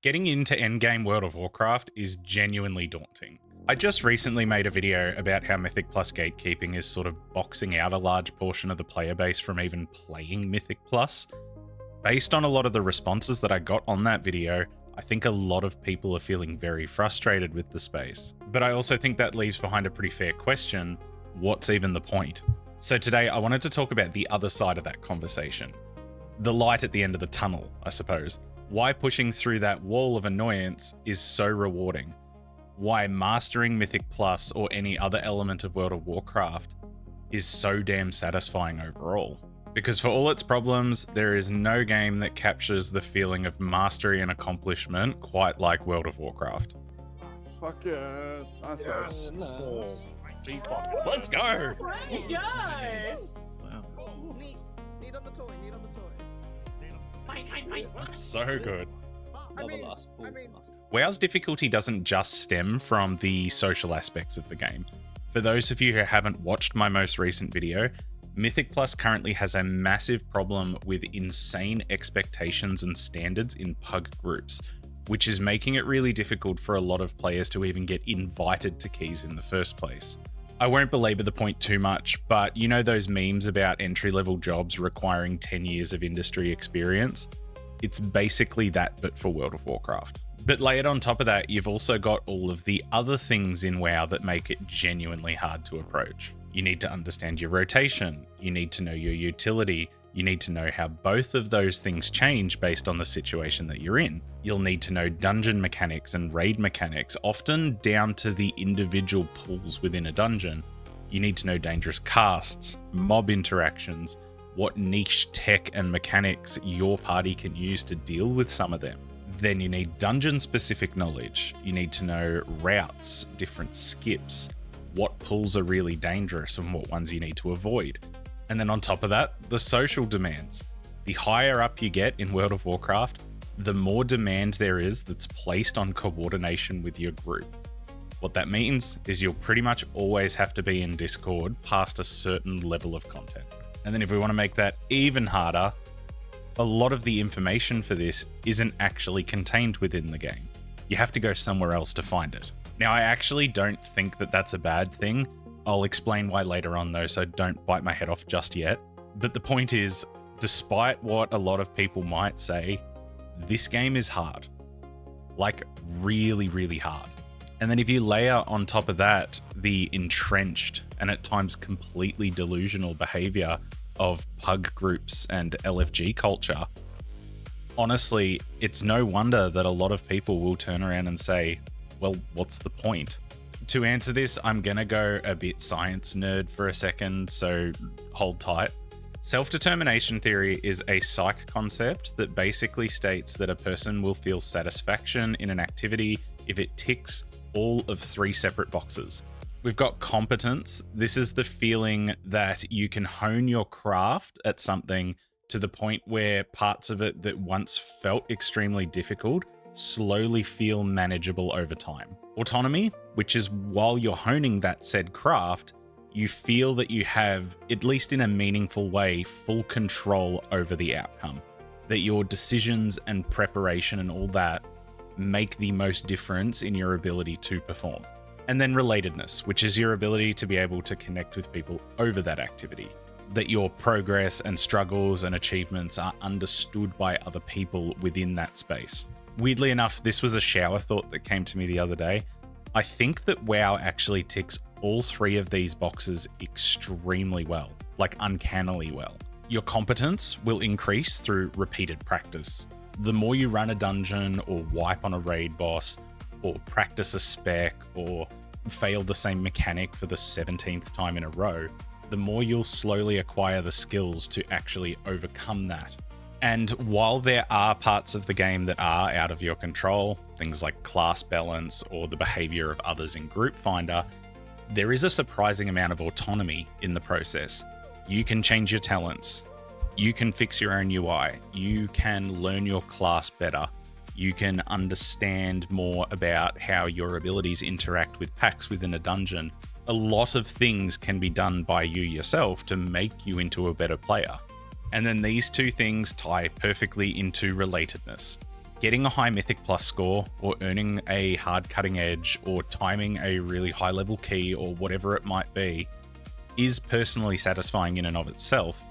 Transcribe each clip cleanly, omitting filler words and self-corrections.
Getting into endgame World of Warcraft is genuinely daunting. I just recently made a video about how Mythic plus gatekeeping is sort of boxing out a large portion of the player base from even playing Mythic plus. Based on a lot of the responses that I got on that video, I think a lot of people are feeling very frustrated with the space. But I also think that leaves behind a pretty fair question: what's even the point? So today I wanted to talk about the other side of that conversation. The light at the end of the tunnel, I suppose. Why pushing through that wall of annoyance is so rewarding. Why mastering Mythic Plus or any other element of World of Warcraft is so damn satisfying overall. Because for all its problems, there is no game that captures the feeling of mastery and accomplishment quite like World of Warcraft. Fuck yes. Nice. Nice. Let's go! Let's go! Wow. Need on the toy. So good. Last. WoW's difficulty doesn't just stem from the social aspects of the game. For those of you who haven't watched my most recent video, Mythic Plus currently has a massive problem with insane expectations and standards in pug groups, which is making it really difficult for a lot of players to even get invited to keys in the first place. I won't belabor the point too much, but you know those memes about entry-level jobs requiring 10 years of industry experience? It's basically that, but for World of Warcraft. But layered on top of that, you've also got all of the other things in WoW that make it genuinely hard to approach. You need to understand your rotation, you need to know your utility, you need to know how both of those things change based on the situation that you're in. You'll need to know dungeon mechanics and raid mechanics, often down to the individual pools within a dungeon. You need to know dangerous casts, mob interactions, what niche tech and mechanics your party can use to deal with some of them. Then you need dungeon-specific knowledge. You need to know routes, different skips, what pools are really dangerous and what ones you need to avoid. And then on top of that, the social demands. The higher up you get in World of Warcraft, the more demand there is that's placed on coordination with your group. What that means is you'll pretty much always have to be in Discord past a certain level of content. And then if we want to make that even harder, a lot of the information for this isn't actually contained within the game. You have to go somewhere else to find it. Now, I actually don't think that that's a bad thing. I'll explain why later on though, so don't bite my head off just yet. But the point is, despite what a lot of people might say, this game is hard. Like really, really hard. And then if you layer on top of that the entrenched and at times completely delusional behavior of pug groups and LFG culture, honestly, it's no wonder that a lot of people will turn around and say, well, what's the point? To answer this, I'm gonna go a bit science nerd for a second, so hold tight. Self-determination theory is a psych concept that basically states that a person will feel satisfaction in an activity if it ticks all of 3 separate boxes. We've got competence. This is the feeling that you can hone your craft at something to the point where parts of it that once felt extremely difficult slowly feel manageable over time. Autonomy, which is while you're honing that said craft, you feel that you have, at least in a meaningful way, full control over the outcome. That your decisions and preparation and all that make the most difference in your ability to perform. And then relatedness, which is your ability to be able to connect with people over that activity. That your progress and struggles and achievements are understood by other people within that space. Weirdly enough, this was a shower thought that came to me the other day. I think that WoW actually ticks all 3 of these boxes extremely well, like uncannily well. Your competence will increase through repeated practice. The more you run a dungeon or wipe on a raid boss or practice a spec or fail the same mechanic for the 17th time in a row, the more you'll slowly acquire the skills to actually overcome that. And while there are parts of the game that are out of your control, things like class balance or the behavior of others in Group Finder, there is a surprising amount of autonomy in the process. You can change your talents. You can fix your own UI. You can learn your class better. You can understand more about how your abilities interact with packs within a dungeon. A lot of things can be done by you yourself to make you into a better player. And then these two things tie perfectly into relatedness. Getting a high Mythic Plus score, or earning a hard cutting edge, or timing a really high level key, or whatever it might be, is personally satisfying in and of itself.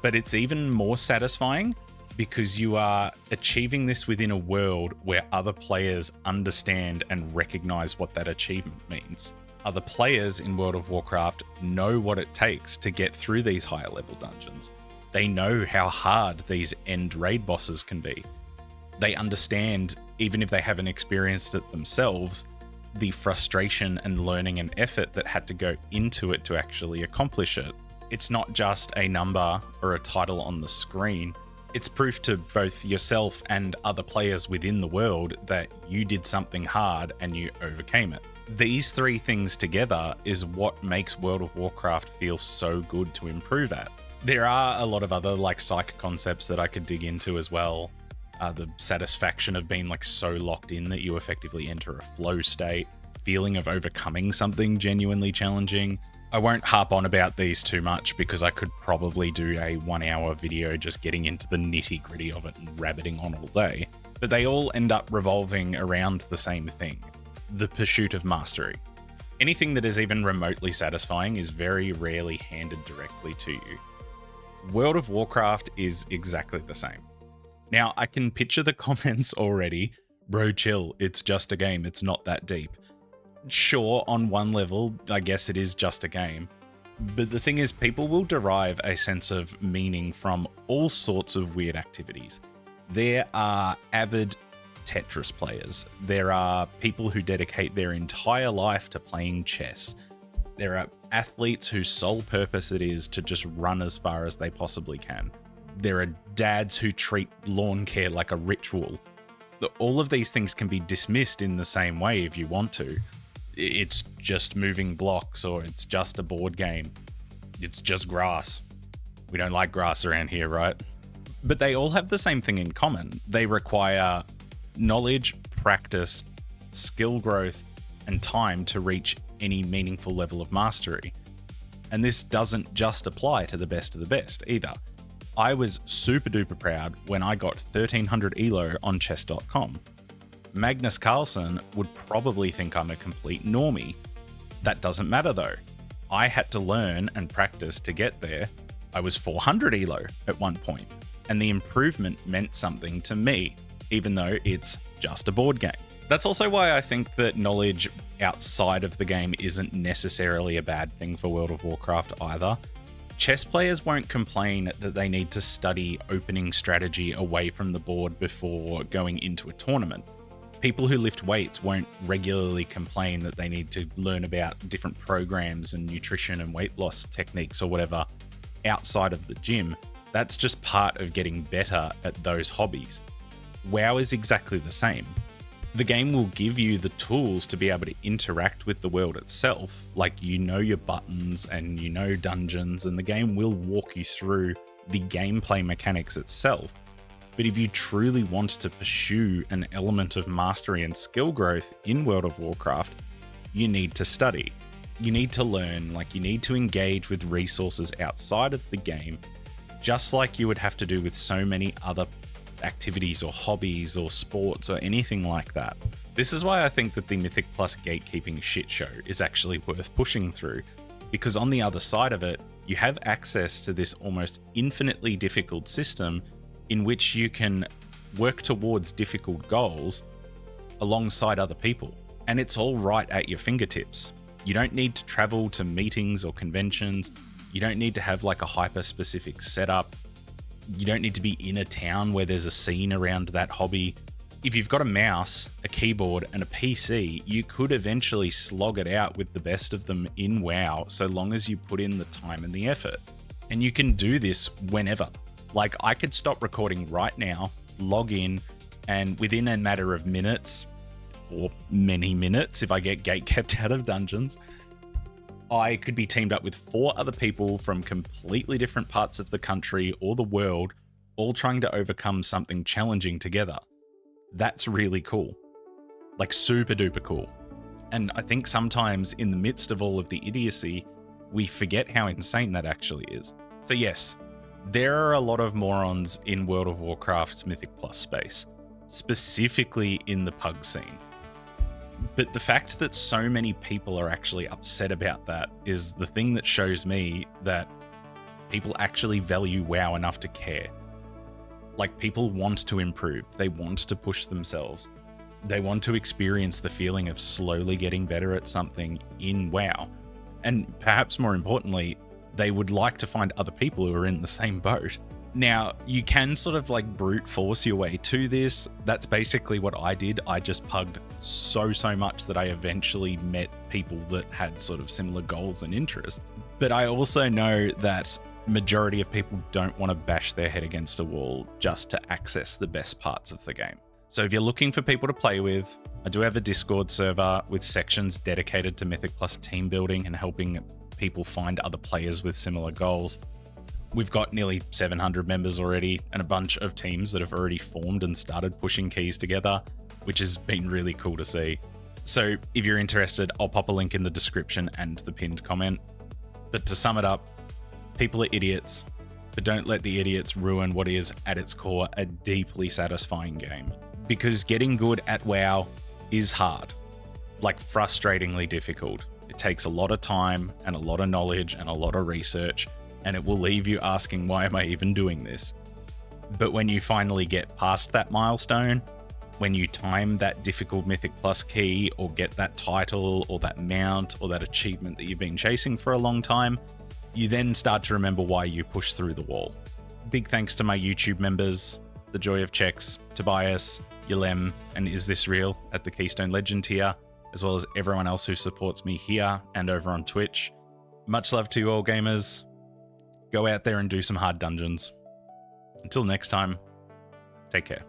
But it's even more satisfying because you are achieving this within a world where other players understand and recognize what that achievement means. Other players in World of Warcraft know what it takes to get through these higher level dungeons. They know how hard these end raid bosses can be. They understand, even if they haven't experienced it themselves, the frustration and learning and effort that had to go into it to actually accomplish it. It's not just a number or a title on the screen. It's proof to both yourself and other players within the world that you did something hard and you overcame it. These three things together is what makes World of Warcraft feel so good to improve at. There are a lot of other like psych concepts that I could dig into as well. The satisfaction of being like so locked in that you effectively enter a flow state, feeling of overcoming something genuinely challenging. I won't harp on about these too much because I could probably do a 1 hour video just getting into the nitty gritty of it and rabbiting on all day. But they all end up revolving around the same thing, the pursuit of mastery. Anything that is even remotely satisfying is very rarely handed directly to you. World of Warcraft is exactly the same. Now, I can picture the comments already. Bro, chill, it's just a game, it's not that deep. Sure, on one level, I guess it is just a game. But the thing is, people will derive a sense of meaning from all sorts of weird activities. There are avid Tetris players. There are people who dedicate their entire life to playing chess. There are athletes whose sole purpose it is to just run as far as they possibly can. There are dads who treat lawn care like a ritual. All of these things can be dismissed in the same way if you want to. It's just moving blocks, or it's just a board game. It's just grass. We don't like grass around here, right? But they all have the same thing in common. They require knowledge, practice, skill growth, and time to reach any meaningful level of mastery. And this doesn't just apply to the best of the best either. I was super duper proud when I got 1300 ELO on chess.com. Magnus Carlsen would probably think I'm a complete normie. That doesn't matter though. I had to learn and practice to get there. I was 400 ELO at one point, and the improvement meant something to me, even though it's just a board game. That's also why I think that knowledge outside of the game isn't necessarily a bad thing for World of Warcraft either. Chess players won't complain that they need to study opening strategy away from the board before going into a tournament. People who lift weights won't regularly complain that they need to learn about different programs and nutrition and weight loss techniques or whatever outside of the gym. That's just part of getting better at those hobbies. WoW is exactly the same. The game will give you the tools to be able to interact with the world itself, like you know your buttons and you know dungeons, and the game will walk you through the gameplay mechanics itself. But if you truly want to pursue an element of mastery and skill growth in World of Warcraft, you need to study. You need to learn, like you need to engage with resources outside of the game, just like you would have to do with so many other activities or hobbies or sports or anything like that. This is why I think that the Mythic Plus gatekeeping shit show is actually worth pushing through, because on the other side of it, you have access to this almost infinitely difficult system in which you can work towards difficult goals alongside other people. And it's all right at your fingertips. You don't need to travel to meetings or conventions. You don't need to have like a hyper-specific setup. You don't need to be in a town where there's a scene around that hobby. If you've got a mouse, a keyboard, and a PC, you could eventually slog it out with the best of them in WoW, so long as you put in the time and the effort. And you can do this whenever. Like, I could stop recording right now, log in, and within a matter of minutes, or many minutes if I get gate-kept out of dungeons, I could be teamed up with 4 other people from completely different parts of the country or the world, all trying to overcome something challenging together. That's really cool. Like, super duper cool. And I think sometimes in the midst of all of the idiocy, we forget how insane that actually is. So yes, there are a lot of morons in World of Warcraft's Mythic Plus space. specifically in the pug scene. But the fact that so many people are actually upset about that is the thing that shows me that people actually value WoW enough to care. Like, people want to improve, they want to push themselves, they want to experience the feeling of slowly getting better at something in WoW. And perhaps more importantly, they would like to find other people who are in the same boat. Now, you can sort of like brute force your way to this. That's basically what I did. I just pugged so much that I eventually met people that had sort of similar goals and interests. But I also know that majority of people don't want to bash their head against a wall just to access the best parts of the game. So if you're looking for people to play with, I do have a Discord server with sections dedicated to Mythic Plus team building and helping people find other players with similar goals. We've got nearly 700 members already and a bunch of teams that have already formed and started pushing keys together, which has been really cool to see. So if you're interested, I'll pop a link in the description and the pinned comment. But to sum it up, people are idiots, but don't let the idiots ruin what is at its core a deeply satisfying game. Because getting good at WoW is hard, like frustratingly difficult. It takes a lot of time and a lot of knowledge and a lot of research, and it will leave you asking, why am I even doing this? But when you finally get past that milestone, when you time that difficult Mythic Plus key or get that title or that mount or that achievement that you've been chasing for a long time, you then start to remember why you pushed through the wall. Big thanks to my YouTube members, The Joy of Checks, Tobias, Yalem, and Is This Real at the Keystone Legend tier, as well as everyone else who supports me here and over on Twitch. Much love to you all, gamers. Go out there and do some hard dungeons. Until next time, take care.